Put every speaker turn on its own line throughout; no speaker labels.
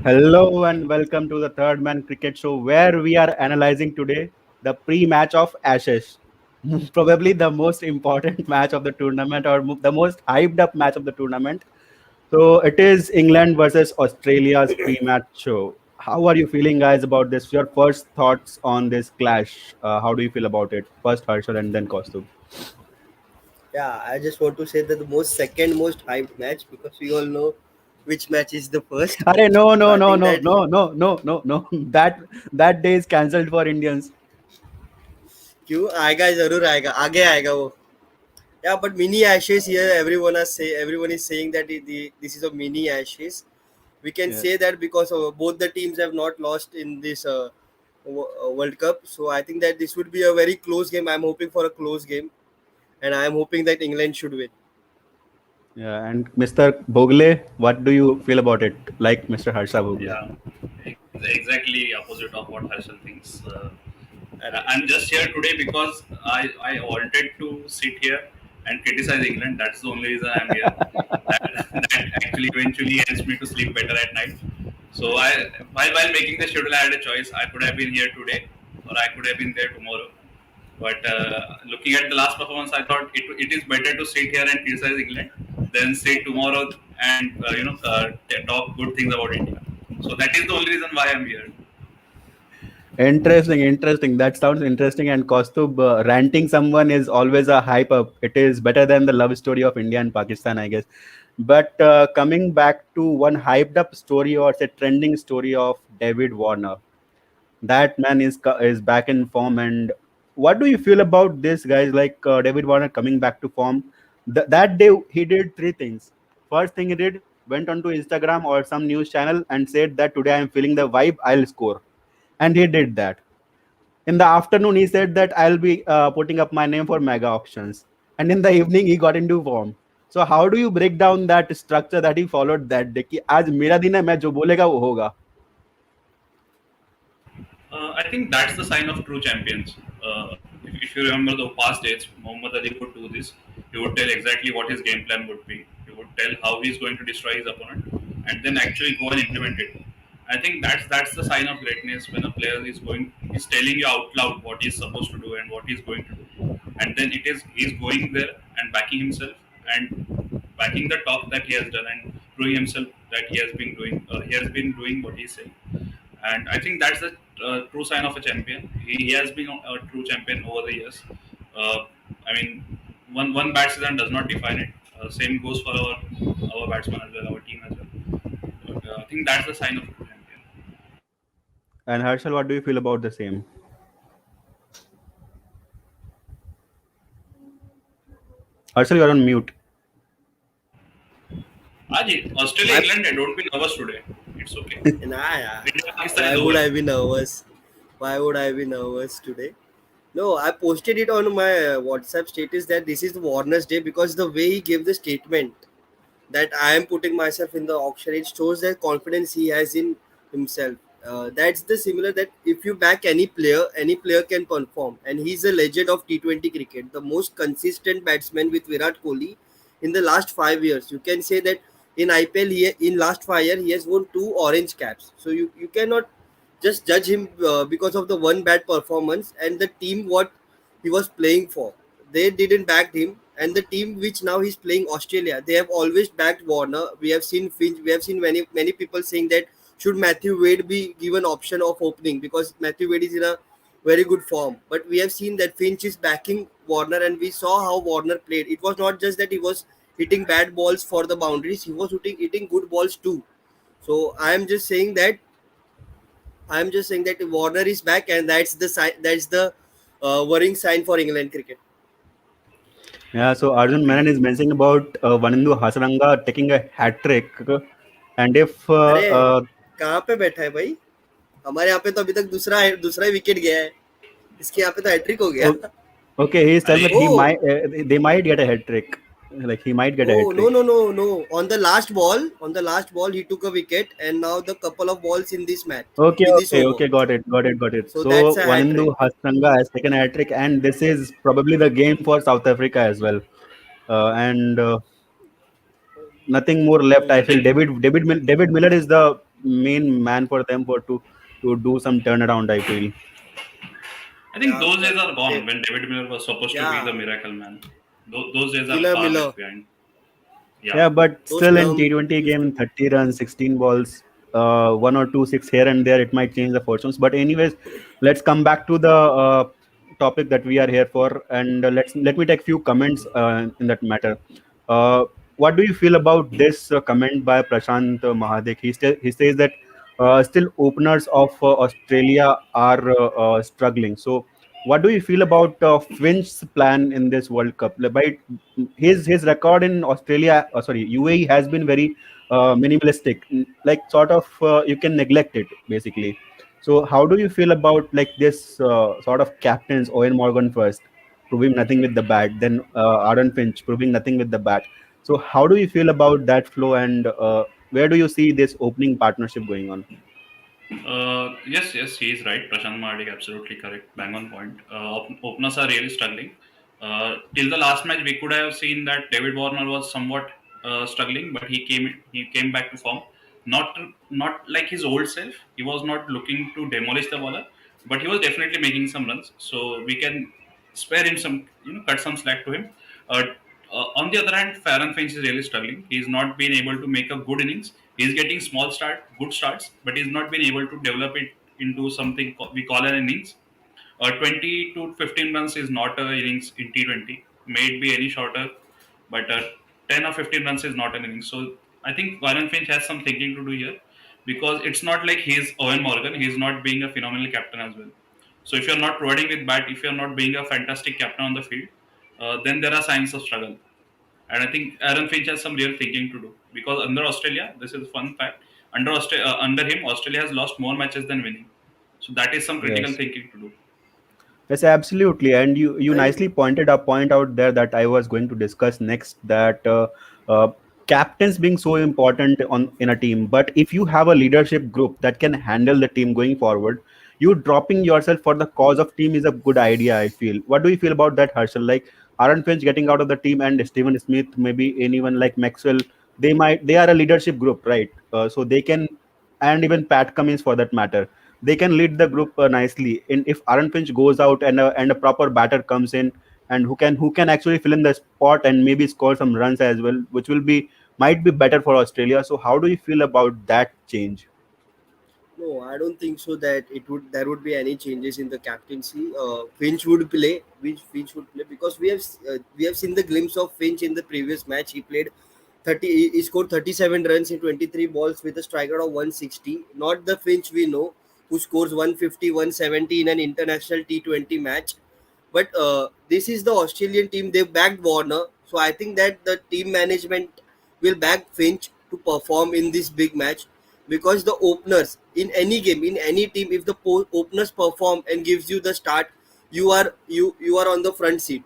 Hello and welcome to the Third Man Cricket Show, where we are analyzing today the pre-match of Ashes, probably the most important match of the tournament or the most hyped up match of the tournament. So it is England versus Australia's pre-match show. How are you feeling, guys, about this? Your first thoughts on this clash? How do you feel about it? First Harshal and then Kaustubh.
Yeah, I just want to say that the most second most hyped match because we all know which match is the first.
Arey, no,
So
no,
I
no,
think
no,
that
no, no, no, no, no. That day is cancelled for Indians.
क्यों आएगा जरूर आएगा आगे आएगा वो. Yeah, but mini ashes here. Everyone is saying that this is a mini ashes. We can
Yeah.
say that because both the teams have not lost in this World Cup. So I think that this would be a very close game. I'm hoping for a close game, and I'm hoping that England should win.
Yeah, and Mr. Bogle, what do you feel about it? Like Mr. Harsha Bogle.
Yeah, exactly opposite of what Harshal thinks. I'm just here today because I wanted to sit here and criticize England. That's the only reason I'm here. That actually eventually helps me to sleep better at night. So while making the schedule, I had a choice. I could have been here today, or I could have been there tomorrow. But looking at the last performance, I thought it is better to sit here and criticize England than say tomorrow and talk good things about India. So that is the only reason why I'm here.
Interesting, interesting. That sounds interesting. And Kaustubh, ranting someone is always a hype up. It is better than the love story of India and Pakistan, I guess. But coming back to one hyped up story or say trending story of David Warner, that man is back in form. And what do you feel about this, guys? Like David Warner coming back to form. That day he did three things. First thing he did, went onto Instagram or some news channel and said that today I'm feeling the vibe, I'll score, and he did that. In the afternoon, he said that I'll be putting up my name for mega auctions, and in the evening he got into form. So how do you break down that structure that he followed that day? कि आज मेरा दिन है, मैं जो बोलेगा वो होगा.
I think that's the sign of true champions. If you remember the past days, Muhammad Ali would do this. He would tell exactly what his game plan would be. He would tell how he's going to destroy his opponent, and then actually go and implement it. I think that's the sign of greatness when a player is telling you out loud what he's supposed to do and what he's going to do, and then he's going there and backing himself and backing the talk that he has done and proving himself that he has been doing what he's saying. And I think that's the true sign of a champion. He has been a true champion over the years. Uh, I mean, one bad season does not define it. Same goes for our batsmen as well, our team as well. But I think that's the sign of a true champion.
And Harshal, what do you feel about the same? Harshal, you're on mute.
Ajit, Australia,
I,
England, don't be nervous today. It's okay.
nah,
India, Pakistan
why
is
would
over.
I be nervous? Why would I be nervous today? No, I posted it on my WhatsApp status that this is Warner's day because the way he gave the statement that I am putting myself in the auction, it shows the confidence he has in himself. That's the similar that if you back any player can perform, and he's a legend of T20 cricket, the most consistent batsman with Virat Kohli in the last 5 years. You can say that in IPL, in last 5 years he has won two orange caps. So you cannot just judge him because of the one bad performance and the team what he was playing for. They didn't back him, and the team which now he's playing Australia, they have always backed Warner. We have seen Finch. We have seen many people saying that should Matthew Wade be given option of opening because Matthew Wade is in a very good form. But we have seen that Finch is backing Warner, and we saw how Warner played. It was not just that he was hitting bad balls for the boundaries; he was hitting good balls too. So I am just saying that Warner is back, and that's the sign. That's the worrying sign for England cricket.
Yeah, so Arjun Menon is mentioning about Vanindu Hasaranga taking a hat trick. And if
अरे कहाँ पे बैठा है भाई? हमारे यहाँ पे तो अभी तक दूसरा ही विकेट गया है. इसके यहाँ पे तो हैट्रिक हो गया.
okay, he is telling that
Are,
he
Oh,
might they might get a hat trick. Like he might get a hat
oh,
trick.
no. On the last ball, he took a wicket, and now the couple of balls in this match,
Okay,
in this
okay,
over.
okay, got it.
So
So
that's a hat trick.
Vanindu Hasaranga has taken a hat trick, and this is probably the game for South Africa as well. And nothing more left. I feel
Hmm.
David Miller is the main man for them for to do some turnaround, I feel.
I think
Yeah,
those
but
days are
they,
gone when David Miller was supposed to be the
yeah,
miracle man. Those days are
Miller
far
Miller,
left behind. Yeah.
Yeah, but
those
still in
term
T20
used
game,
to.
30 runs, 16 balls, one or two six here and there, it might change the fortunes. But anyways, let's come back to the topic that we are here for, and let me take few comments in that matter. Uh, what do you feel about this comment by Prashant Mahadik? He says that still openers of Australia are struggling. So, what do you feel about Finch's plan in this World Cup? Like, by his record in Australia, sorry, UAE has been very minimalistic. Like sort of you can neglect it basically. So how do you feel about like this sort of captains, Owen Morgan first, proving nothing with the bat, then Aaron Finch proving nothing with the bat. So how do you feel about that flow, and where do you see this opening partnership going on?
Yes, he is right. Prashant Mahadik, absolutely correct. Bang on point. Openers are really struggling. Till the last match, we could have seen that David Warner was somewhat struggling, but he came back to form. Not not like his old self. He was not looking to demolish the bowler, but he was definitely making some runs. So we can spare him some, cut some slack to him. Uh, on the other hand, Farron Finch is really struggling. He's not been able to make a good innings. He's getting good starts, but he's not been able to develop it into something we call an innings. 20 to 15 runs is not an innings in T20. May it be any shorter, but 10 or 15 runs is not an innings. So I think Warren Finch has some thinking to do here, because it's not like he's Owen Morgan. He's not being a phenomenal captain as well. So if you're not providing with bat, if you're not being a fantastic captain on the field, then there are signs of struggle. And I think Aaron Finch has some real thinking to do, because under Australia, this is a fun fact. Under him, Australia has lost more matches than winning. So that is some critical
Yes.
thinking to do.
Yes, absolutely. And you
And
nicely point out there that I was going to discuss next, that uh, captains being so important on in a team. But if you have a leadership group that can handle the team going forward, you dropping yourself for the cause of team is a good idea, I feel. What do you feel about that, Herschel? Like Aaron Finch getting out of the team and Steven Smith, maybe anyone like Maxwell, they are a leadership group, right? So they can, and even Pat Cummins for that matter, they can lead the group nicely. And if Aaron Finch goes out and a proper batter comes in, and who can actually fill in the spot and maybe score some runs as well, which will be might be better for Australia. So how do you feel about that change?
no, I don't think so that it would there would be any changes in the captaincy. Finch would play, which Finch would play, because we have seen the glimpse of Finch in the previous match. He played 30. He scored 37 runs in 23 balls with a strike rate of 160. Not the Finch we know, who scores 150, 170 in an international T20 match. But this is the Australian team. They backed Warner, so I think that the team management will back Finch to perform in this big match, because the openers in any game, in any team, if the openers perform and gives you the start, you are on the front seat,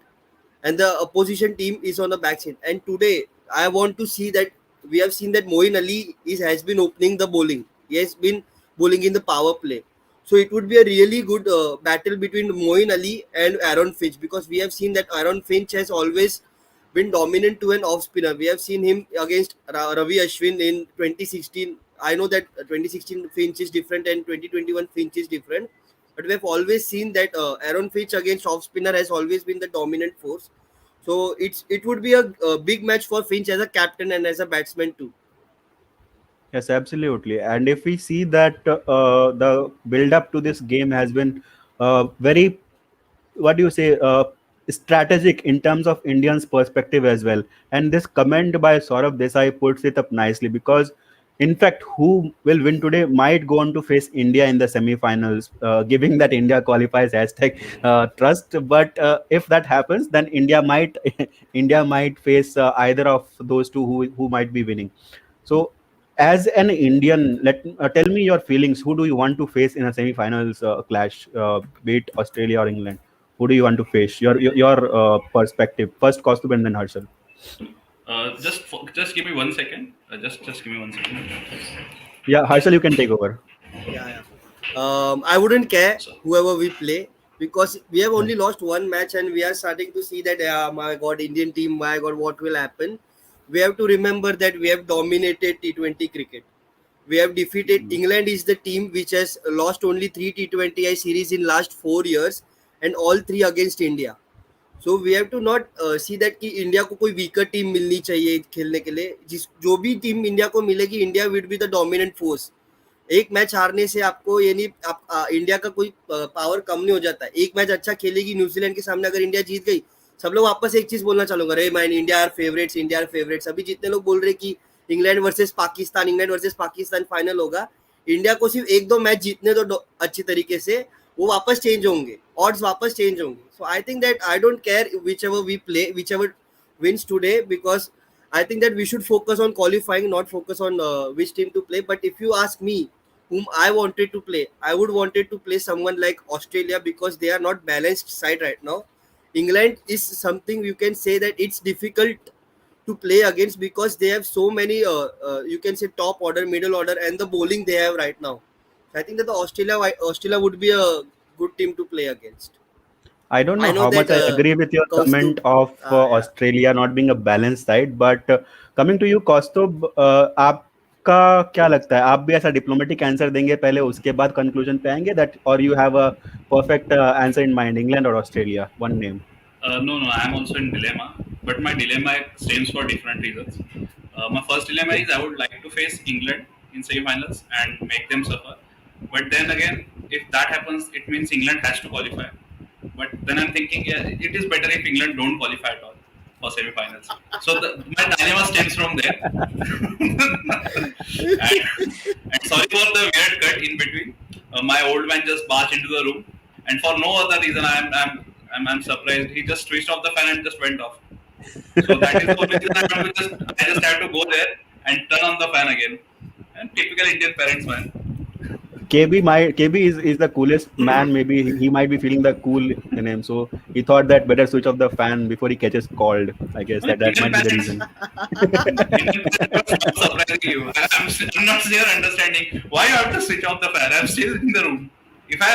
and the opposition team is on the back seat. And today, I want to see that we have seen that Moeen Ali has been opening the bowling. He has been bowling in the power play. So it would be a really good battle between Moeen Ali and Aaron Finch, because we have seen that Aaron Finch has always been dominant to an off spinner. We have seen him against Ravi Ashwin in 2016. I know that 2016 Finch is different and 2021 Finch is different, but we have always seen that Aaron Finch against off spinner has always been the dominant force. So it would be a big match for Finch as a captain and as a batsman too.
Yes, absolutely. And if we see that the build up to this game has been very, what do you say, strategic in terms of Indians' perspective as well. And this comment by Saurabh Desai puts it up nicely, because, in fact, who will win today might go on to face India in the semi-finals, giving that India qualifies hashtag trust. But if that happens, then India might India might face either of those two who might be winning. So, as an Indian, tell me your feelings. Who do you want to face in a semi-finals clash, be it Australia or England? Who do you want to face? Your perspective first, Kaustubh, and then Harshal.
Just give me 1 second. Just give me 1 second.
Yeah, Harshal, you can take over.
Yeah, yeah. I wouldn't care
So,
whoever we play, because we have
Yeah.
only lost one match and we are starting to see that, my God, Indian team, my God, what will happen? We have to remember that we have dominated T20 cricket. We have defeated
Mm.
England is the team which has lost only 3 T20I series in last 4 years, and all three against India. So we have to not see that कि India को कोई weaker team मिलनी चाहिए खेलने के लिए, जिस जो भी टीम इंडिया को मिलेगी India will be the dominant force. एक मैच हारने से आपको ये नहीं इंडिया का कोई पावर कम नहीं हो जाता है. एक मैच अच्छा खेलेगी न्यूजीलैंड के सामने, अगर इंडिया जीत गई सब लोग वापस एक चीज बोलना चालू कर, man India are favourites, India are favourites. अभी जितने लोग बोल रहे कि इंग्लैंड वर्सेस पाकिस्तान फाइनल होगा, इंडिया को सिर्फ एक दो मैच जीतने दो अच्छी तरीके से, वो वापस चेंज होंगे, ऑड्स वापस चेंज होंगे. So I think that I don't care whichever we play, whichever wins today, because I think that we should focus on qualifying, not focus on which team to play. But if you ask me whom I wanted to play, I would wanted to play someone like Australia, because they are not balanced side right now. England is something you can say that it's difficult to play against, because they have so many you can say top order, middle order, and the bowling they have right now. So I think that the Australia would be a good team to play against.
I don't
I
know
know
how
that
much I agree with your
Kaustubh,
comment of
yeah.
Australia not being a balanced side, but coming to you, Kaustubh, आपका क्या लगता है? आप भी ऐसा diplomatic answer देंगे पहले, उसके बाद कंक्लूजन पे आएंगे, that or you have a perfect answer in mind, England or Australia, one name.
No, no, I'm also in dilemma, but my dilemma stems for different reasons. My first dilemma
Okay.
is I would like to face England in semi-finals and make them suffer. But then again, if that happens, it means England has to qualify. But then I'm thinking, yeah, it is better if England don't qualify at all for semi-finals. So my dilemma stems from there. And sorry for the weird cut in between. My old man just barged into the room, and for no other reason, I'm surprised. He just switched off the fan and just went off. So that is the only reason I just have to go there and turn on the fan again. And typical Indian parents, man.
KB is the coolest man. Maybe he might be feeling the cool in him, so he thought that better switch off the fan before he catches cold. I guess
I mean,
that
Indian
might be the
parents,
reason.
Indian parents are so surprising you. I'm not here understanding why you have to switch off the fan. I'm still in the room. If I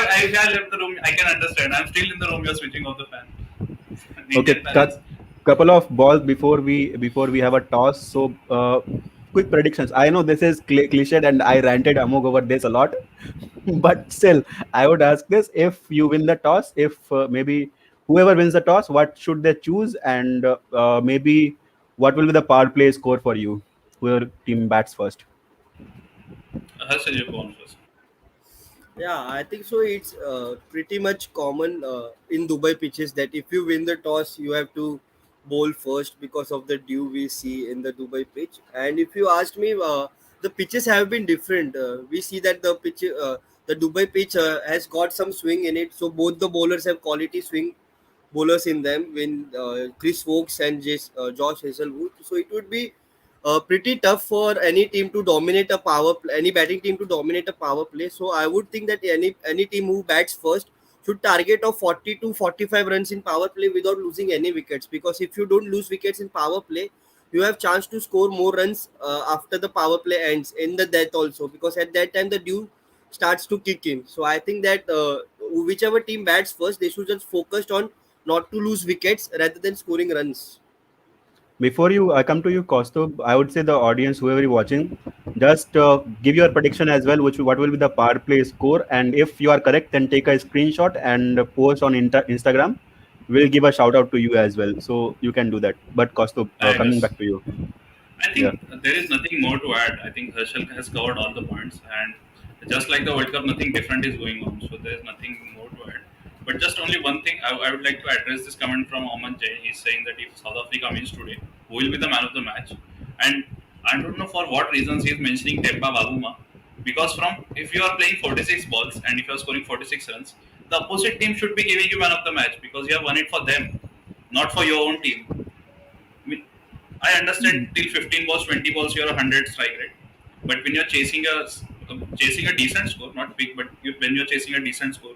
left the room, I can understand. I'm still in the room. You're switching off the fan.
Okay,
Indian parents.
couple of balls before we have a toss. So quick predictions. I know this is cliched and I ranted Amog over this a lot, but still, I would ask this: if you win the toss, if maybe whoever wins the toss, what should they choose, and maybe what will be the power play score for you? Whoever team bats first.
Harshal, you go on first.
Yeah, I think so. It's pretty much common in Dubai pitches that if you win the toss, you have to bowl first, because of the dew we see in the Dubai pitch. And if you ask me, the pitches have been different. We see that the Dubai pitch has got some swing in it. So both the bowlers have quality swing bowlers in them, when Chris Wokes and Josh Hazelwood. So it would be pretty tough for any team to dominate a any batting team to dominate a power play. So I would think that any team who bats first should target of 40 to 45 runs in power play without losing any wickets. Because if you don't lose wickets in power play, you have chance to score more runs after the power play ends in the death also. Because at that time the dew starts to kick in. So I think that whichever team bats first, they should just focus on not to lose wickets rather than scoring runs.
Before I come to you, Costo, I would say the audience, whoever is watching, just give your prediction as well, what will be the power play score, and if you are correct, then take a screenshot and post on Instagram. We'll give a shout out to you as well, so you can do that. But Costo,
I
coming
guess.
back to you,
I
yeah.
think there is nothing more to add. I think Herschel has covered all the points, and just like the World Cup, nothing different is going on. So there is nothing more to add. But just only one thing, I would like to address this comment from Oman Jay. He's saying that if South Africa wins today, who will be the man of the match? And I don't know for what reasons he's mentioning Temba Baguma. Because from if you are playing 46 balls and if you are scoring 46 runs, the opposite team should be giving you man of the match because you have won it for them, not for your own team. I mean, I understand till 15 balls, 20 balls, you're a 100 strike rate. But when you're chasing a decent score, not big, but when you're chasing a decent score,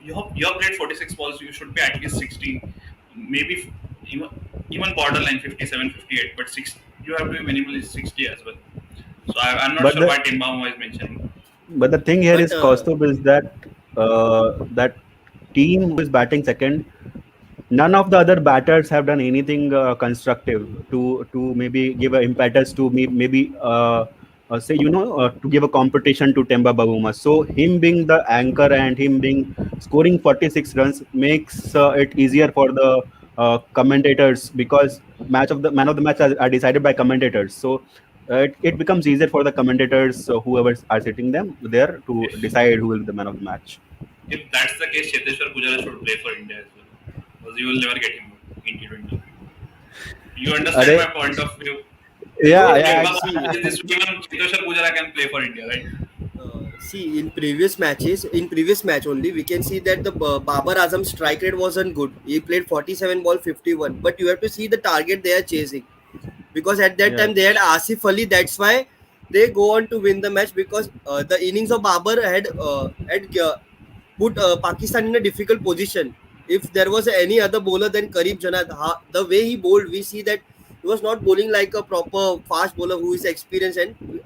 you have played 46 balls, you should be at least 60, maybe even borderline 57, 58. But you have to be minimally 60 as well. So I'm not
But
sure
the
why Tim Bauer is mentioning.
but the thing here
But
is, Costo, is that that team who is batting second, none of the other batters have done anything constructive to maybe give an impetus to maybe to give a competition to Temba Bavuma. So him being the anchor and him being scoring 46 runs makes it easier for the commentators, because match of the man of the match are decided by commentators. So it becomes easier for the commentators, whoever are sitting them there, to
If
decide who will be the man of the match.
if that's the case, Cheteshwar Pujara should play for India as well, because you will never get him in T20. You understand
Are,
my point of view?
yeah,
No,
If
yeah,
Temba
see,
Bavuma is this way, even Cheteshwar Pujara can play for India, right?
see, in previous match only, we can see that the Babar Azam strike rate wasn't good. He played 47 ball 51, but you have to see the target they are chasing, because at that
yeah,
time they had Asif Ali. That's why they go on to win the match, because the innings of Babar had put Pakistan in a difficult position. If there was any other bowler than Kareem Janat, the way he bowled, we see that he was not bowling like a proper fast bowler who is experienced. And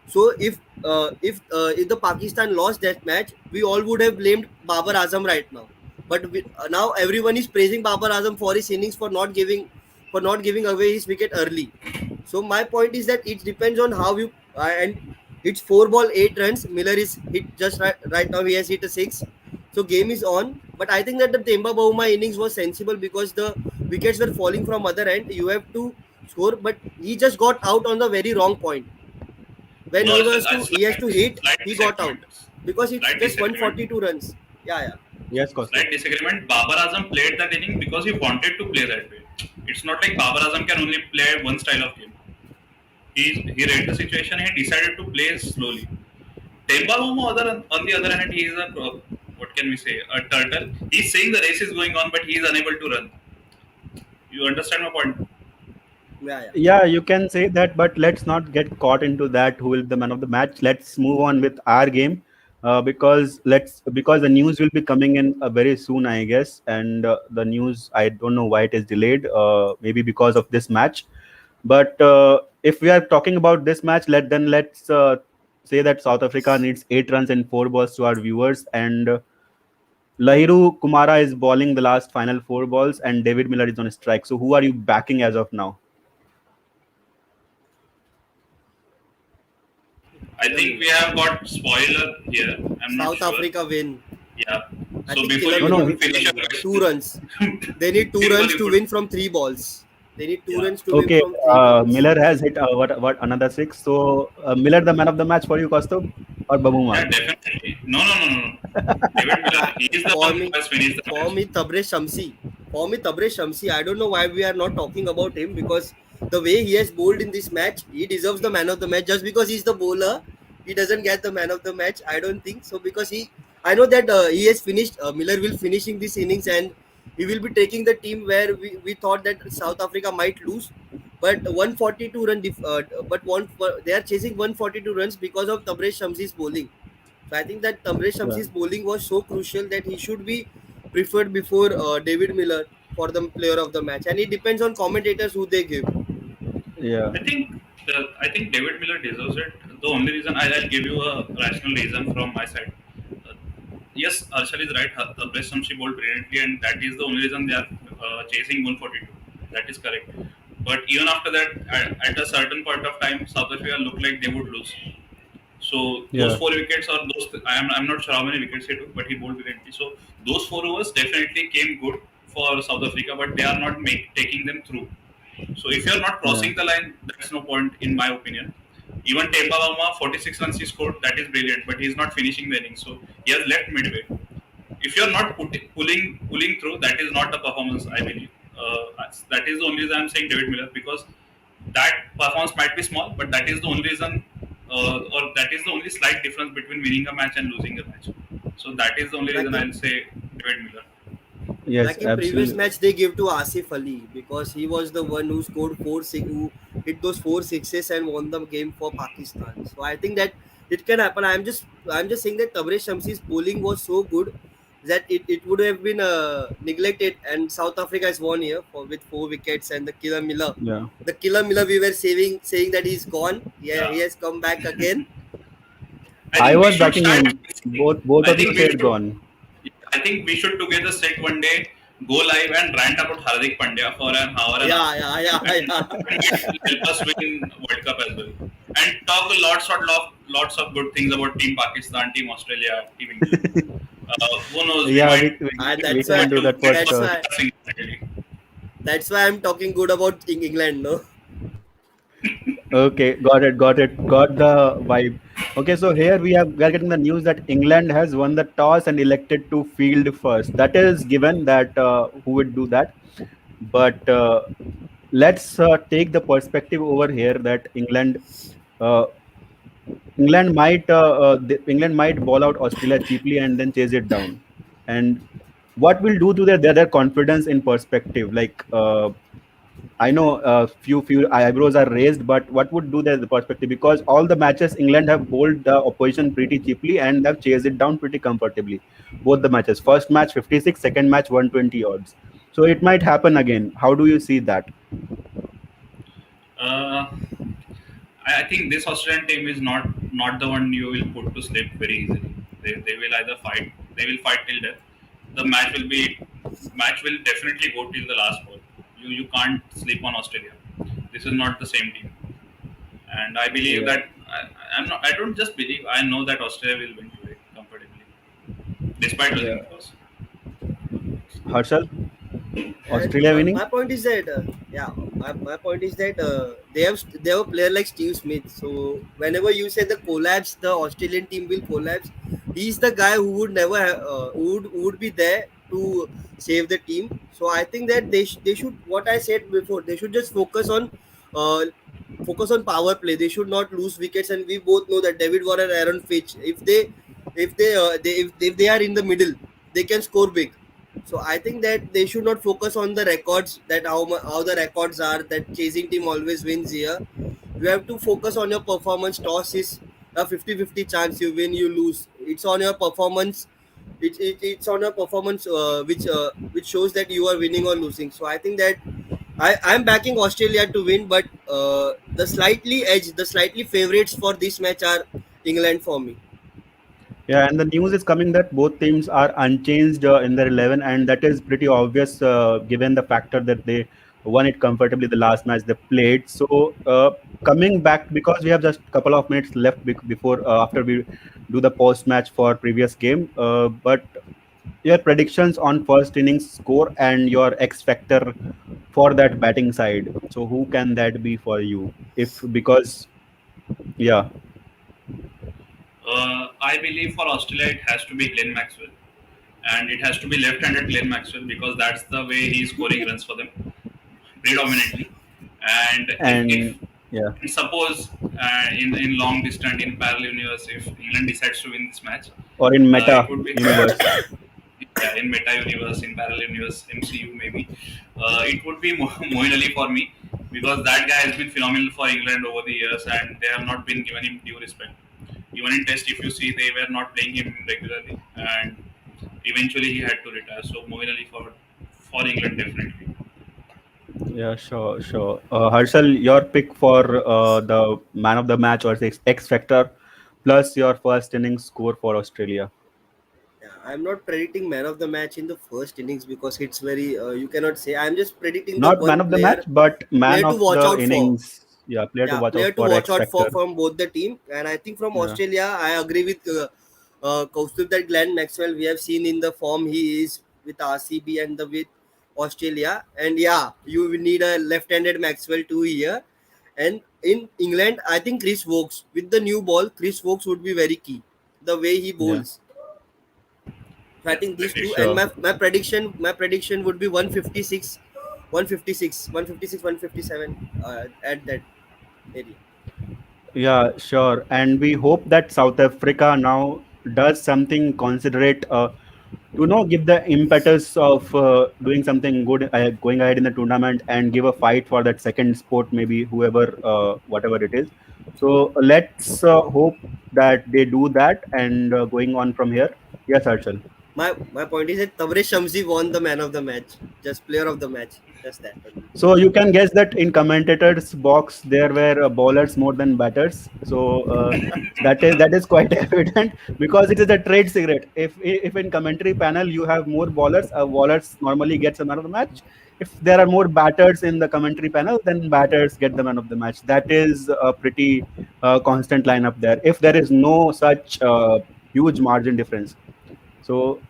so if the Pakistan lost that match, we all would have blamed Babar Azam right now. But now everyone is praising Babar Azam for his innings, for not giving away his wicket early. So my point is that it depends on how you and it's 4 ball 8 runs. Miller is hit just right now. He has hit a six. So game is on. But I think that the Temba Bauma innings was sensible, because the wickets were falling from other end. You have to score, but he just got out on the very wrong point. When
No,
he has to hit,
slight
he got out,
disagreement.
because it's
Slight
just
disagreement.
142 runs. Yeah, yeah,
yes, Costa.
Slight disagreement. Babar Azam played that inning because he wanted to play that way. It's not like Babar Azam can only play one style of game. He read the situation. He decided to play slowly. Temba Momo, on the other hand, he is a what can we say, a turtle. He's saying the race is going on, but he is unable to run. You understand my point?
yeah, yeah.
Yeah, you can say that, but let's not get caught into that. Who will be the man of the match? Let's move on with our game, because the news will be coming in very soon, I guess. And the news, I don't know why it is delayed. Maybe because of this match. But if we are talking about this match, let's say that South Africa needs 8 runs in 4 balls to our viewers, and Lahiru Kumara is bowling the last final 4 balls, and David Miller is on strike. So who are you backing as of now?
I
Killer
think we
Miller.
have got spoiler here. I'm not
South
sure.
Africa win.
Yeah.
I
So
think
before
Killer
you
No, no,
Miller. Killer
finish your
Miller.
question,
2 runs. They need two
Dimple,
runs
you
to
could.
win from 3 balls. They need two
Yeah.
runs to win
okay,
from 3 balls.
Miller has hit what another six. So Miller, the man of the match for you, Kostub, or
Yeah,
Babuma?
definitely. No, no, no, no, no. David Miller,
Uh,
he is the
for
one who
me,
has finished the
for
match.
me, Tabre Shamsi. For me, Tabre Shamsi. I don't know why we are not talking about him, because the way he has bowled in this match, he deserves the man of the match. Just because he's the bowler, he doesn't get the man of the match. I don't think so, because I know that he has finished. Miller will finishing this innings, and he will be taking the team where we thought that South Africa might lose. But 142 they are chasing 142 runs because of Tabre Shamsi's bowling. So I think that Tamre
Yeah,
Shamsi's bowling was so crucial that he should be preferred before David Miller for the player of the match. And it depends on commentators who they give.
yeah,
I think David Miller deserves it. The only reason I'll give you a rational reason from my side. Uh, yes, Arshal is right. The best she bowled brilliantly, and that is the only reason they are chasing 142. That is correct. But even after that, at a certain point of time, South Africa looked like they would lose. So those
yeah,
4 wickets, or those, I'm not sure how many wickets he took, but he bowled brilliantly. So those 4 overs definitely came good for South Africa, but they are not taking them through. So if you're not
yeah,
crossing the line, that's no point in my opinion. Even Temba Bavuma, 46 runs he scored, that is brilliant, but he's not finishing the inning. So he has left midway. If you're not pulling through, that is not a performance, I believe. That is the only reason I'm saying David Miller, because that performance might be small, but that is the only reason, or that is the only slight difference between winning a match and losing a match. So that is the only
Like
reason
in
I'll say David Miller.
yes,
like in previous
absolutely.
match, they give to Asif Ali, because he was the one who scored who hit those 4 sixes and won the game for Pakistan. So I think that it can happen. I'm just saying that Tabre Shamsi's bowling was so good that it would have been neglected, and South Africa has won here with 4 wickets, and the Killer Miller.
Yeah,
The Killer Miller, we were saying that he's gone. Yeah, he
Yeah,
has come back again.
I
I
think we
was
should
backing
start.
him. Both
I
of you
think we
said
should.
gone.
I think we should together sit one day. go live and rant about Hardik Pandya for an hour and a half.
Yeah, yeah, yeah, yeah.
That might help us win World Cup as well. And talk lots of good things about Team Pakistan, Team Australia, Team England. Who knows? We
Yeah,
might
And
we
that's
can
why,
do that for
that's
sure.
why,
really.
that's why I'm talking good about England. No.
Okay, got it, got the vibe. Okay, so here we are getting the news that England has won the toss and elected to field first. That is given that who would do that, but let's take the perspective over here that uh, England might ball out Australia cheaply and then chase it down. And what will do to their confidence in perspective? Like I know few eyebrows are raised, but what would do the perspective? Because all the matches England have bowled the opposition pretty cheaply and have chased it down pretty comfortably. Both the matches. First match 56, second match 120 odds. So it might happen again. How do you see that?
Uh, I think this Australian team is not the one you will put to sleep very easily. They will either fight. They will fight till death. The match will definitely go till the last ball. You can't sleep on Australia. This is not the same team, and I believe
Yeah.
that I'm not. I don't just believe. I know that Australia will win today comfortably, despite losing,
Yeah.
of course.
Harshal,
And
Australia
my
winning?
point is that, yeah, my point is that they have a player like Steve Smith. So whenever you say the collapse, the Australian team will collapse. He's the guy who would never who would be there to save the team. So I think that they should, what I said before, they should just uh, focus on power play. They should not lose wickets, and we both know that David Warner, Aaron Finch, if they are in the middle, they can score big. So I think that they should not focus on the records, that how the records are, that chasing team always wins here. You have to focus on your performance. Toss is a 50-50 chance, you win, you lose. It's on your performance. It's on your performance, which shows that you are winning or losing. So I think that I'm backing Australia to win, but the slightly favorites for this match are England for me.
Yeah, and the news is coming that both teams are unchanged in their 11, and that is pretty obvious given the factor that they won it comfortably the last match they played. So, coming back, because we have just a couple of minutes left before after we do the post match for previous game, but your predictions on first innings score and your X factor for that batting side. So, who can that be for you? If because yeah,
I believe for Australia it has to be Glenn Maxwell, and it has to be left-handed Glenn Maxwell because that's the way he's scoring runs for them predominantly. And if
and yeah,
suppose in long distance in parallel universe, if England decides to win this match,
or in
it
meta
would be
universe.
yeah, in meta universe, in parallel universe, MCU maybe. It would be Moeen Ali for me because that guy has been phenomenal for England over the years, and they have not been given him due respect. Even in Test, if you see, they were not playing him regularly, and eventually he had to retire. So Moeen Ali for England definitely.
Yeah, sure, sure. Harshal, your pick for the man of the match or X Factor, plus your first inning score for Australia.
Yeah, I'm not predicting man of the match in the first innings because it's very you cannot say. I'm just predicting the
Not man
one
of the match,
player
but man
player to
of
watch
the
out for.
innings. Yeah, player to
Yeah,
watch
player
out
to
for
watch
X
out for
Factor.
from both the team. And I think from
Yeah,
Australia, I agree with Kaustubh that Glenn Maxwell. We have seen in the form he is with RCB and the with Australia. And yeah, you will need a left-handed Maxwell too here. And in England, I think Chris Wokes with the new ball, Chris Wokes would be very key. The way he
yeah,
bowls. So I think these
Definitely.
two, and
sure.
my prediction would be 156, 156, 156, 157 at that area.
Yeah, sure. And we hope that South Africa now does something considerate to give the impetus of doing something good going ahead in the tournament and give a fight for that second sport, maybe whoever, whatever it is. So let's hope that they do that and going on from here. Yes, Archal.
my point is that Tabrez Shamsi won the man of the match, just player of the match, just that only.
So you can guess that in commentators box there were bowlers more than batters. So that is quite evident because it is a trade secret. If in commentary panel you have more bowlers, bowlers normally gets a man of the match. If there are more batters in the commentary panel, then batters get the man of the match. That is a pretty constant lineup there. If there is no such huge margin difference. So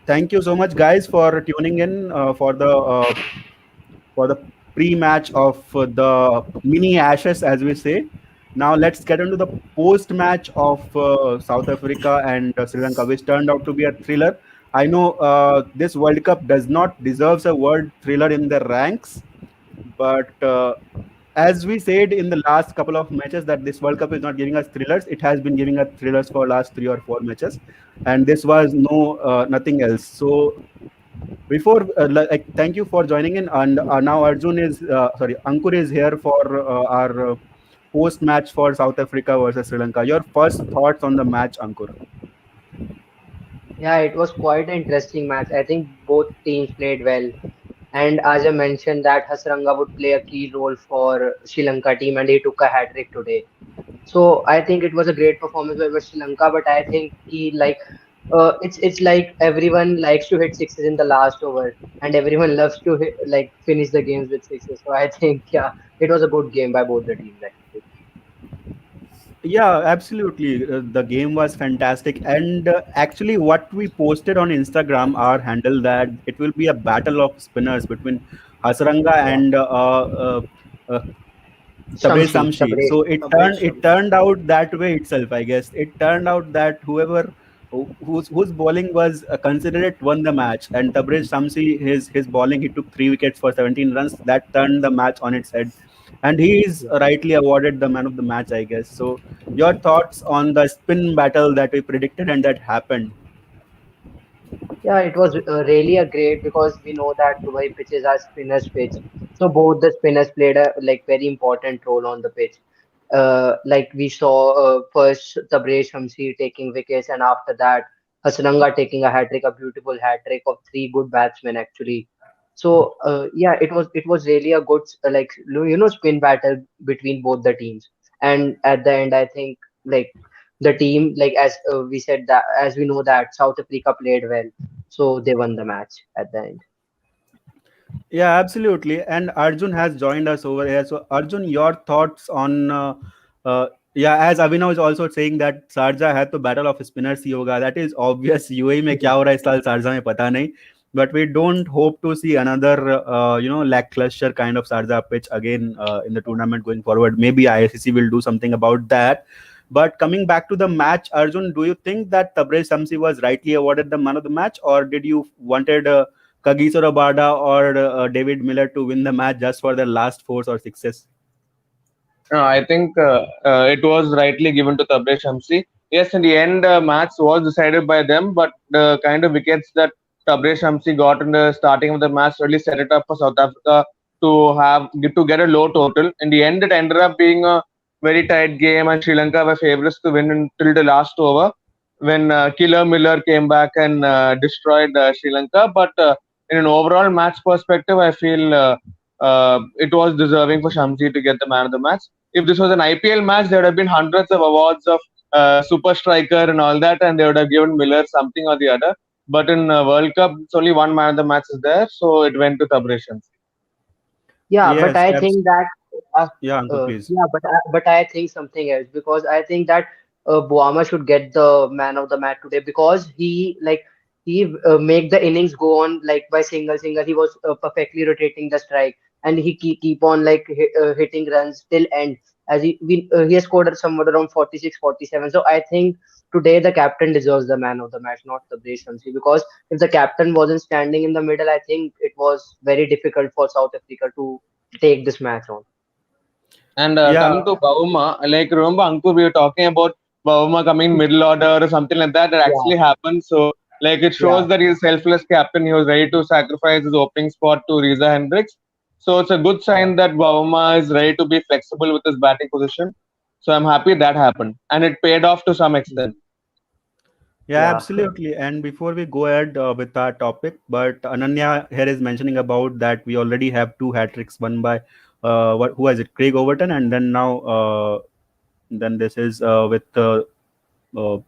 thank you so much, guys, for tuning in for the pre-match of the mini Ashes, as we say. Now let's get into the post-match of South Africa and Sri Lanka, which turned out to be a thriller. I know this World Cup does not deserves a word thriller in the ranks, but as we said in the last couple of matches that this World Cup is not giving us thrillers. It has been giving us thrillers for last 3 or 4 matches, and this was no nothing else. So before like thank you for joining in, and now Arjun is sorry, Ankur is here for our post match for South Africa versus Sri Lanka. Your first thoughts on the match, Ankur?
Yeah, it was quite an interesting match. I think both teams played well. And as I mentioned, that Hasranga would play a key role for Sri Lanka team, and he took a hat trick today. So I think it was a great performance by Sri Lanka, but I think he like it's like everyone likes to hit sixes in the last over, and everyone loves to hit, like finish the games with sixes. So I think yeah, it was a good game by both the teams actually.
Yeah, absolutely. The game was fantastic, and actually, what we posted on Instagram, our handle, that it will be a battle of spinners between Hasranga
Yeah,
and uh, Tabrez
Shamsi,
Samshi.
Tabrez.
So
Tabrez
it
Shamsi.
turned out that way itself, I guess. It turned out that whose bowling was considered won the match, and Tabrez Samshi, his bowling, he took 3 wickets for 17 runs. That turned the match on its head, and he is rightly awarded the man of the match, I guess. So your thoughts on the spin battle that we predicted and that happened?
Yeah, it was really a great because we know that Dubai pitches are spinners pitch. So both the spinners played a like very important role on the pitch. Like we saw first Tabrez Shamsi taking wickets, and after that Hasranga taking a hat trick, a beautiful hat trick of three good batsmen actually. So yeah, it was really a good like spin battle between both the teams. And at the end, I think like the team like as we said that as we know that South Africa played well, so they won the match at the end.
Yeah, absolutely. And Arjun has joined us over here. So, Arjun, your thoughts on, yeah, as Avinav is also saying that Sarja had to battle of spinners ही होगा. That is obvious. UAE में क्या हो रहा है इस साल Sarja में पता नहीं. But we don't hope to see another, lackluster kind of Sarja pitch again in the tournament going forward. Maybe ICC will do something about that. But coming back to the match, Arjun, do you think that Tabrez Samsi was rightly awarded the man of the match, or did you wanted Kagiso Rabada or David Miller to win the match just for their last fours or sixes?
I think it was rightly given to Tabrez Shamsi. Yes, in the end, match was decided by them, but the kind of wickets that Tabrez Shamsi got in the starting of the match really set it up for South Africa to get a low total. In the end, it ended up being a very tight game, and Sri Lanka were favourites to win until the last over when Killer Miller came back and destroyed Sri Lanka. But in an overall match perspective, I feel it was deserving for Shamsi to get the man of the match. If this was an IPL match, there would have been hundreds of awards of super striker and all that, and they would have given Miller something or the other. But in World Cup, it's only one man of the match is there, so it went to Tabrez Shamsi.
Yeah, but
Yes,
I think that
yeah, Ankur, please.
yeah, but I think something else because I think that Boama should get the man of the match today because he make the innings go on like by single. He was perfectly rotating the strike and he keep on like hitting runs till end as he has scored somewhere around 46, 47. So I think today the captain deserves the man of the match, not the Shamsi, because if the captain wasn't standing in the middle, I think it was very difficult for South Africa to take this match on.
And
Yeah,
coming to Bauma, like remember Ankur, we were talking about Bauma coming middle order or something like that. That
Yeah,
actually happened. So like it
yeah,
shows that he's a selfless captain. He was ready to sacrifice his opening spot to Riza Hendricks. So it's a good
yeah.
sign that Bauma is ready to be flexible with his batting position. So I'm happy that happened, and it paid off to some extent.
Yeah,
Yeah,
absolutely. And before we go ahead with our topic, but Ananya here is mentioning about that we already have two hat tricks, one by who is it, Craig Overton, and then now then this is with Vanindu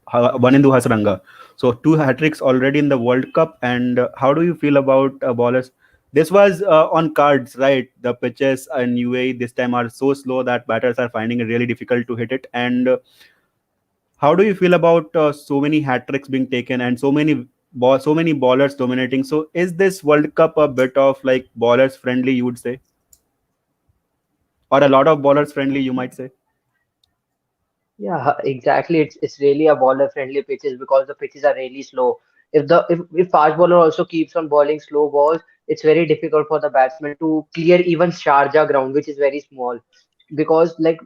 Hasranga. So two hat tricks already in the World Cup. And how do you feel about bowlers? This was on cards, right? The pitches in UAE this time are so slow that batters are finding it really difficult to hit it. And how do you feel about so many hat tricks being taken and so many bowlers dominating? So is this World Cup a bit of like bowlers friendly, you would say, or a lot of bowlers friendly, you might say?
yeah, exactly. It's really a bowler friendly pitches because the pitches are really slow. If fast bowler also keeps on bowling slow balls, it's very difficult for the batsman to clear even Sharjah ground, which is very small. Because like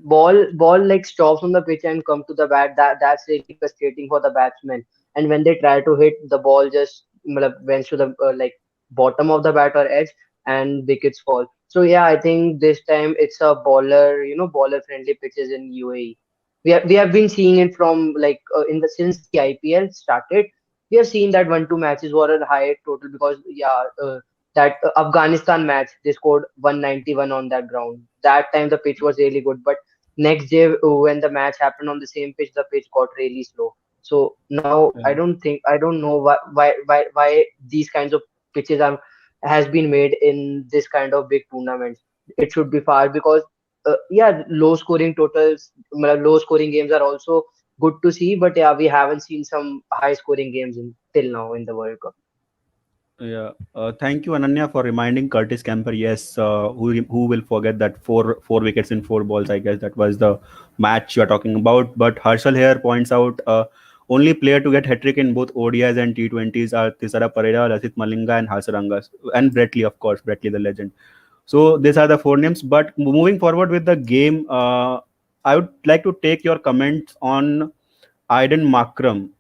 ball like stops on the pitch and come to the bat. That's really frustrating for the batsman. And when they try to hit, the ball just went to the like bottom of the bat or edge, and wickets fall. So yeah, I think this time it's a bowler, bowler friendly pitches in UAE. We have been seeing it from like in the since the IPL started. We have seen that 1-2 matches were a high total because that Afghanistan match they scored 191 on that ground. That time the pitch was really good, but next day when the match happened on the same pitch, the pitch got really slow. So now I don't know why these kinds of pitches are has been made in this kind of big tournaments. It should be far because yeah, low scoring totals, low scoring games are also good to see, but yeah, we haven't seen some high scoring games till now in the World Cup.
Yeah, thank you, Ananya, for reminding Curtis Camper. Yes, who will forget that four wickets in four balls? I guess that was the match you are talking about. But Harshal here points out only player to get hat trick in both ODIs and T20s are Tisara Pereira, Lasit Malinga, and Hasaranga, and Bretley, of course, Bretley the legend. So these are the four names. But moving forward with the game, I would like to take your comments on Aiden Makram.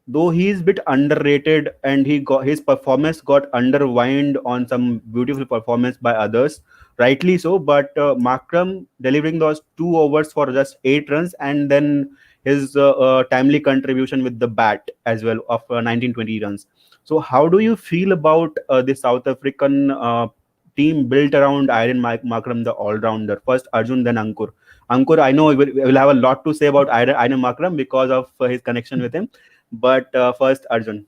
Though he is a bit underrated and he got his performance got undermined on some beautiful performance by others, rightly so. But Makram delivering those 2 overs for just 8 runs, and then his timely contribution with the bat as well of 19-20 runs. So how do you feel about the South African team built around Makram, the all-rounder? First Arjun, then Ankur. Ankur, I know we will have a lot to say about Iron Makram because of his connection with him, but first, Arjun.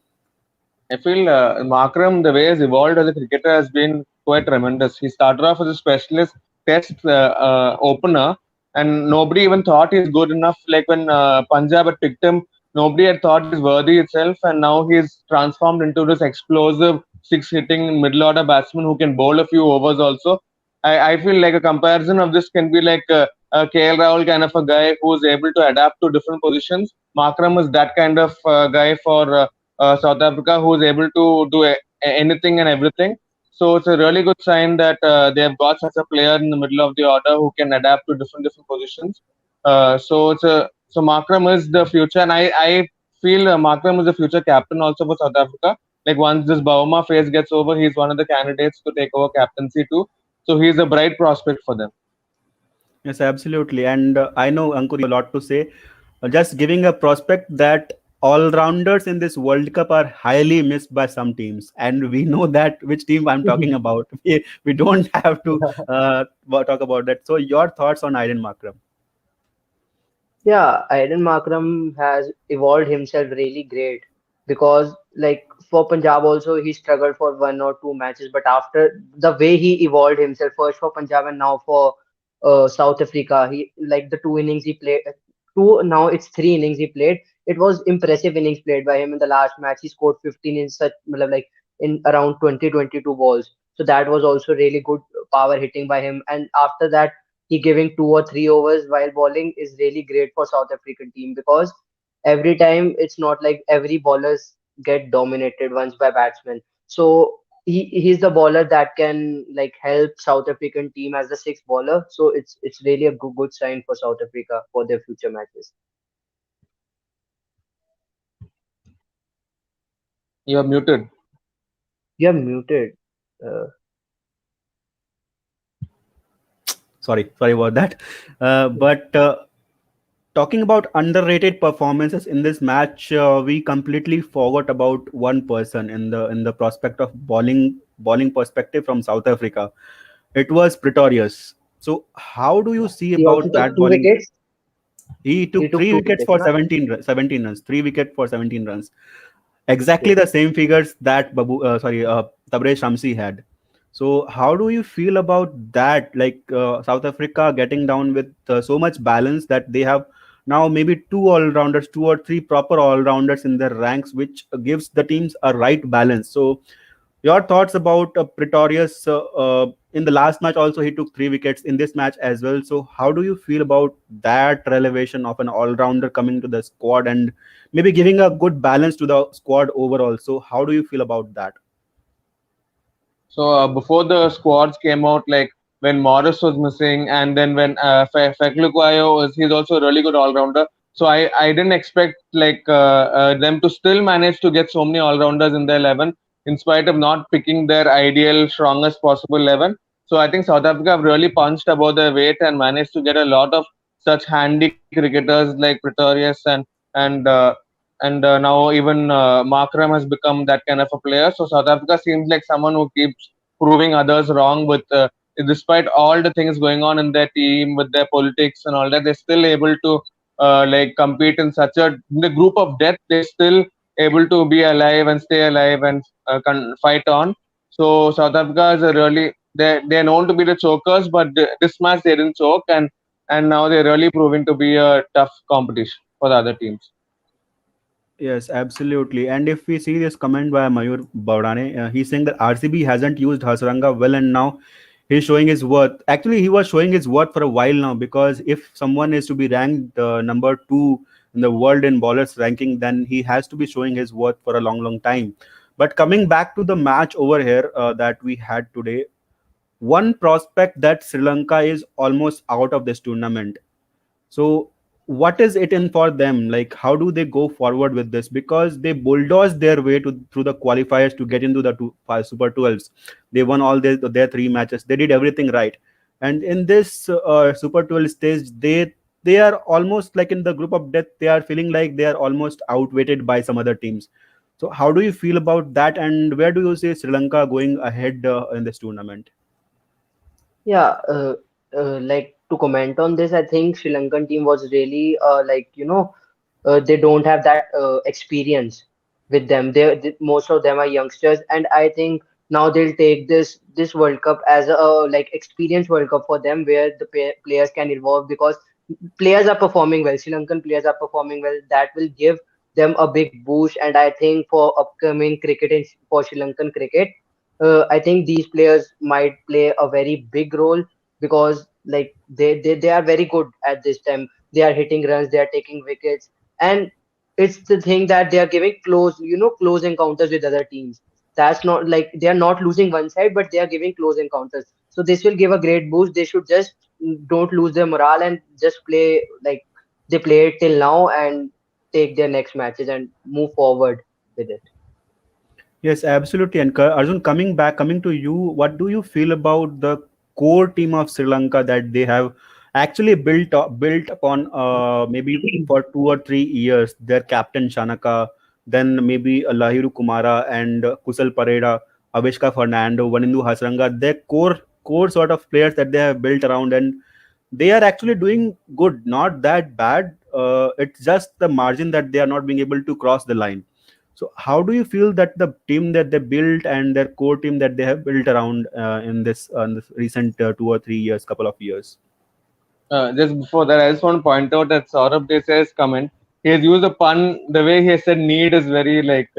I feel Markram, the way he's evolved as a cricketer has been quite tremendous. He started off as a specialist test opener, and nobody even thought he's good enough. Like when Punjab had picked him, nobody had thought he's worthy itself, and now he's transformed into this explosive six-hitting middle-order batsman who can bowl a few overs also. I feel like a comparison of this can be like a KL Rahul kind of a guy who's able to adapt to different positions. Markram is that kind of guy for South Africa who is able to do anything and everything. So it's a really good sign that they have got such a player in the middle of the order who can adapt to different positions. So Markram is the future, and I feel Markram is the future captain also for South Africa. Like once this Bauma phase gets over, he's one of the candidates to take over captaincy too. So he's a bright prospect for them.
Yes, absolutely. And I know, Ankur, you have a lot to say. Just giving a prospect that all rounders in this World Cup are highly missed by some teams. And we know that which team I'm talking about. We don't have to talk about that. So, your thoughts on Iron Makram?
Yeah, Aiden Markram has evolved himself really great because, like, for Punjab also, he struggled for 1 or 2 matches. But after the way he evolved himself, first for Punjab and now for South Africa, he like the 2 innings he played, two now it's 3 innings he played. It was impressive innings played by him in the last match. He scored 15 in such like in around 20-22 balls. So that was also really good power hitting by him. And after that he giving 2 or 3 overs while bowling is really great for South African team because every time it's not like every bowlers get dominated once by batsmen. So he's the bowler that can like help South African team as the sixth bowler. So it's really a good sign for South Africa for their future matches.
You are muted.
You're muted. Uh,
Sorry about that. But Talking about underrated performances in this match, we completely forgot about one person in the prospect of bowling perspective from South Africa. It was Pretorius. So how do you see
He also
about
took
that
two
bowling?
wickets.
He
He
took
took
three
two
wickets
wickets,
for
na?
17 runs, 3 wicket for 17 runs. Exactly
Yes.
the same figures that Tabraiz Shamsi had. So how do you feel about that? Like South Africa getting down with so much balance that they have now maybe two all rounders, two or three proper all rounders in their ranks, which gives the teams a right balance. So your thoughts about Pretorius in the last match? Also, he took 3 wickets in this match as well. So, how do you feel about that relevation of an all-rounder coming to the squad and maybe giving a good balance to the squad overall? So, how do you feel about that?
So before the squads came out, like when Morris was missing, and then when Feklukayo was, he's also a really good all rounder. So I didn't expect like them to still manage to get so many all rounders in their 11, in spite of not picking their ideal strongest possible 11. So I think South Africa have really punched above their weight and managed to get a lot of such handy cricketers like Pretorius and now even Markram has become that kind of a player. So South Africa seems like someone who keeps proving others wrong. With despite all the things going on in their team with their politics and all that, they're still able to like compete in such a in the group of death. They're still able to be alive and stay alive and fight on. So South Africa is a really they're known to be the chokers, but this match they didn't choke and now they're really proving to be a tough competition for the other teams.
Yes, absolutely. And if we see this comment by Mayur Baudane, he's saying that RCB hasn't used Hasranga well, and now he's showing his worth. Actually, he was showing his worth for a while now, because if someone is to be ranked number two in the world in bowlers ranking, then he has to be showing his worth for a long, long time. But coming back to the match over here that we had today, one prospect that Sri Lanka is almost out of this tournament. So, what is it in for them? Like, how do they go forward with this? Because they bulldozed their way to through the qualifiers to get into the Super 12s. They won all their 3 matches. They did everything right. And in this Super 12 stage, they are almost like in the group of death. They are feeling like they are almost outweighted by some other teams. So, how do you feel about that? And where do you see Sri Lanka going ahead in this tournament?
Yeah, like to comment on this, I think Sri Lankan team was really they don't have that experience with them. Most of them are youngsters, and I think now they'll take this World Cup as a like experience World Cup for them, where the players can evolve because players are performing well. Sri Lankan players are performing well. That will give them a big boost, and I think for upcoming cricket for Sri Lankan cricket, I think these players might play a very big role because like they are very good at this time. They are hitting runs, they are taking wickets, and it's the thing that they are giving close encounters with other teams. That's not like they are not losing one side, but they are giving close encounters. So this will give a great boost. They should just don't lose their morale and just play like they played till now and take their next matches and move forward with it.
Yes, absolutely. And Arjun, coming to you, what do you feel about the core team of Sri Lanka that they have actually built upon maybe for 2 or 3 years? Their captain Shanaka, then maybe Lahiru Kumara and Kusal Pareda, Avishka Fernando, Vanindu Hasranga. Their core sort of players that they have built around, and they are actually doing good, not that bad. It's just the margin that they are not being able to cross the line. So, how do you feel that the team that they built and their core team that they have built around in this recent 2 or 3 years, couple of years?
Just before that, I just want to point out that Saurabh Desai's comment. He has used a pun. The way he has said "need" is very like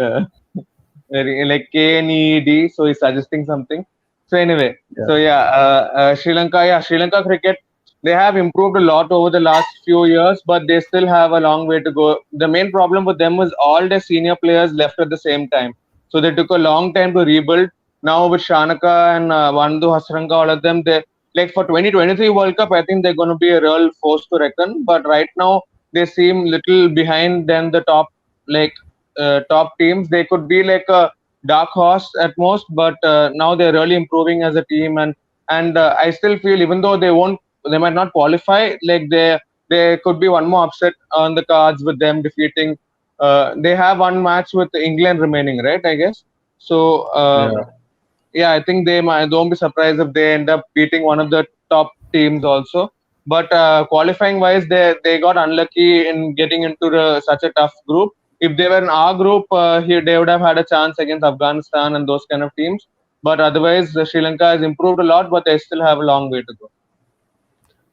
very like KNEED. So he's suggesting something. So anyway,
Yeah.
so yeah, Sri Lanka. Yeah, Sri Lanka cricket. They have improved a lot over the last few years, but they still have a long way to go. The main problem with them was all their senior players left at the same time, so they took a long time to rebuild. Now with Shanaka and Vandu Hasranka, all of them, they like for 2023 World Cup, I think they're going to be a real force to reckon. But right now, they seem little behind than the like top teams. They could be like a dark horse at most, but now they're really improving as a team. And I still feel even though they might not qualify, like there could be one more upset on the cards with them defeating. They have one match with England remaining, right? I guess. So
Yeah.
yeah, I think they might. Don't be surprised if they end up beating one of the top teams also. But qualifying wise, they got unlucky in getting into such a tough group. If they were in our group, here they would have had a chance against Afghanistan and those kind of teams. But otherwise, Sri Lanka has improved a lot, but they still have a long way to go.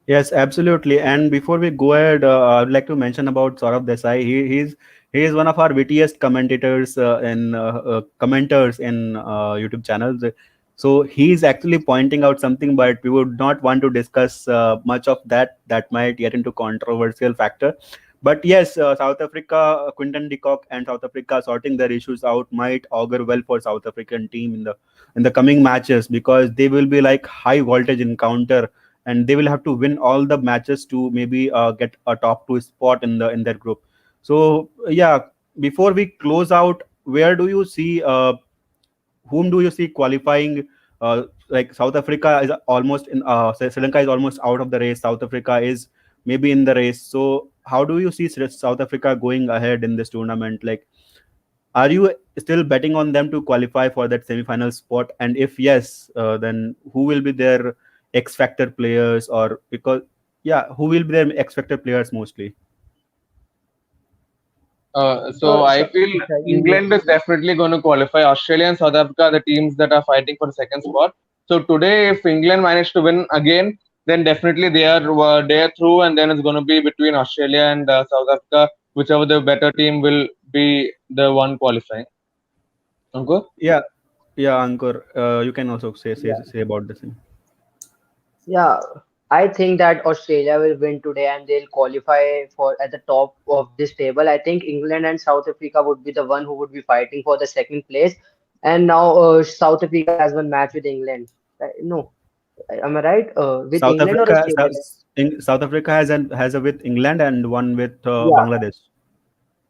Yes, absolutely. And before we go ahead, I would like to mention about Saurabh Desai. He is one of our wittiest commentators and commenters in YouTube channels. So he's actually pointing out something, but we would not want to discuss much of that. That might get into controversial factor. But yes, South Africa, Quinton de Kock and South Africa sorting their issues out might augur well for South African team in the coming matches, because they will be like high voltage encounter, and they will have to win all the matches to maybe get a top two spot in their group. So yeah, before we close out, where do you see whom do you see qualifying? Like South Africa is almost in Sri Lanka is almost out of the race. South Africa is maybe in the race. So how do you see South Africa going ahead in this tournament? Like, are you still betting on them to qualify for that semi-final spot? And if yes, then who will be their X factor players? Or because yeah, who will be their X factor players mostly?
So I feel
You
England is definitely going to qualify. Australia and South Africa are the teams that are fighting for the second spot. So today, if England manage to win again, then definitely they are through, and then it's going to be between Australia and South Africa. Whichever the better team will be the one qualifying. Okay.
Yeah, yeah, Ankur, you can also
yeah.
say about this thing.
Yeah, I think that Australia will win today and they'll qualify for at the top of this table. I think England and South Africa would be the one who would be fighting for the second place. And now South Africa has one match with England. No, am I right? With
South
England or
Africa,
Australia?
South Africa has a with England and one with
Yeah,
Bangladesh.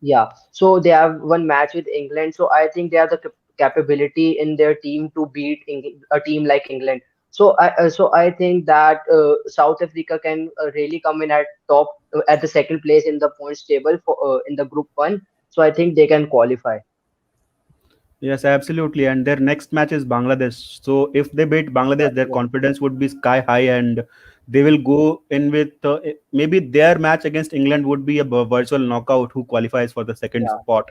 yeah. So they have one match with England. So I think they have the capability in their team to beat a team like England. So I think that South Africa can really come in at top at the second place in the points table for in the group one. So I think they can qualify.
Yes, absolutely. And their next match is Bangladesh. So if they beat
Yeah,
Bangladesh, their
yeah,
confidence would be sky high, and they will go in with maybe their match against England would be a virtual knockout who qualifies for the second
yeah,
spot.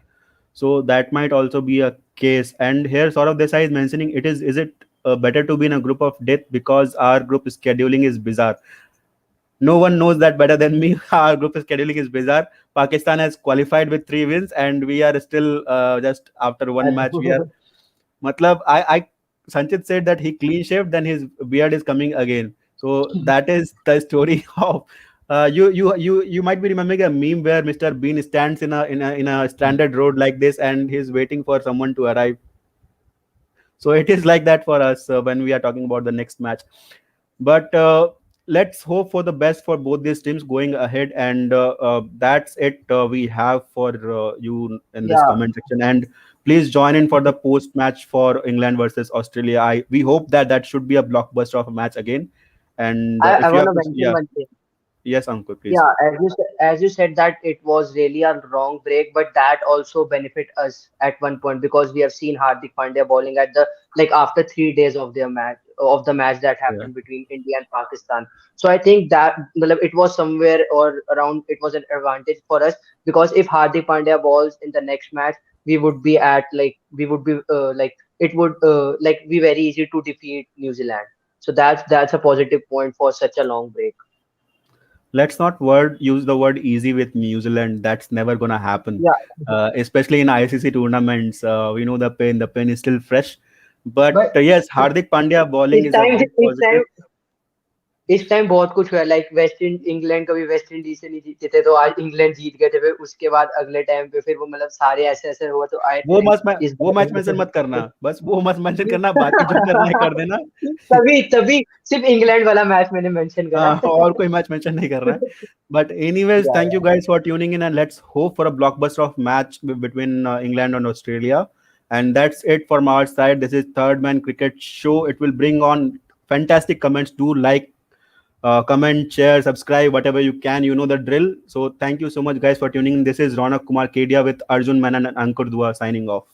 So that might also be a case. And here, sort of, this is mentioning it is it better to be in a group of death, because our group scheduling is bizarre. No one knows that better than me. Our group scheduling is bizarre. Pakistan has qualified with 3 wins, and we are still just after
I
one match. We are
know.
Matlab, Sanchit said that he clean shaved, then his beard is coming again. So that is the story of you might be remembering a meme where Mr. Bean stands in a standard road like this, and he's waiting for someone to arrive. So it is like that for us when we are talking about the next match. But let's hope for the best for both these teams going ahead. And that's it we have for you in this
Yeah,
comment section. And please join in for the post match for England versus Australia. We hope that that should be a blockbuster of a match again. And
I
if you
want
have
to
to,
mention
yeah,
one thing.
yes, Ankur, please.
Yeah, as you said that it was really a wrong break, but that also benefit us at one point because we have seen Hardik Pandya bowling at the like after 3 days of the match that
Yeah.
happened between India and Pakistan. So I think that matlab, it was somewhere or around it was an advantage for us because if Hardik Pandya bowls in the next match, we would be at like we would be like it would like be very easy to defeat New Zealand. So that's a positive point for such a long break.
Let's not use the word easy with New Zealand. That's never gonna happen.
Yeah,
Especially in ICC tournaments, we know the pain. The pain is still fresh. But
but
yes, Hardik Pandya bowling
इस
is a
time
big
इस
positive.
Time इस time बहुत कुछ हुआ like England कभी West Indies से नहीं जीते थे तो आज इंग्लैंड जीत गए थे फिर उसके बाद अगले टाइम पे फिर वो मतलब सारे ऐसे ऐसे हुआ तो आई थिंक इस
वो मैच मेंशन
बार
मत करना, बस वो मत मेंशन करना, बाकी जो करना है कर देना।
तभी तभी सिर्फ इंग्लैंड वाला मैच मैंने मेंशन करा
और कोई मैच मेंशन नहीं कर रहा है। But anyways,
या
thank you guys for tuning in, and let's hope for a blockbuster of match between England and Australia. And that's it from our side. This is Third Man Cricket Show. It will bring on fantastic comments. Do like, Comment, share, subscribe, whatever you can. You know the drill. So thank you so much, guys, for tuning in. This is Ronak Kumar Kedia with Arjun Manan and Ankur Dua signing off.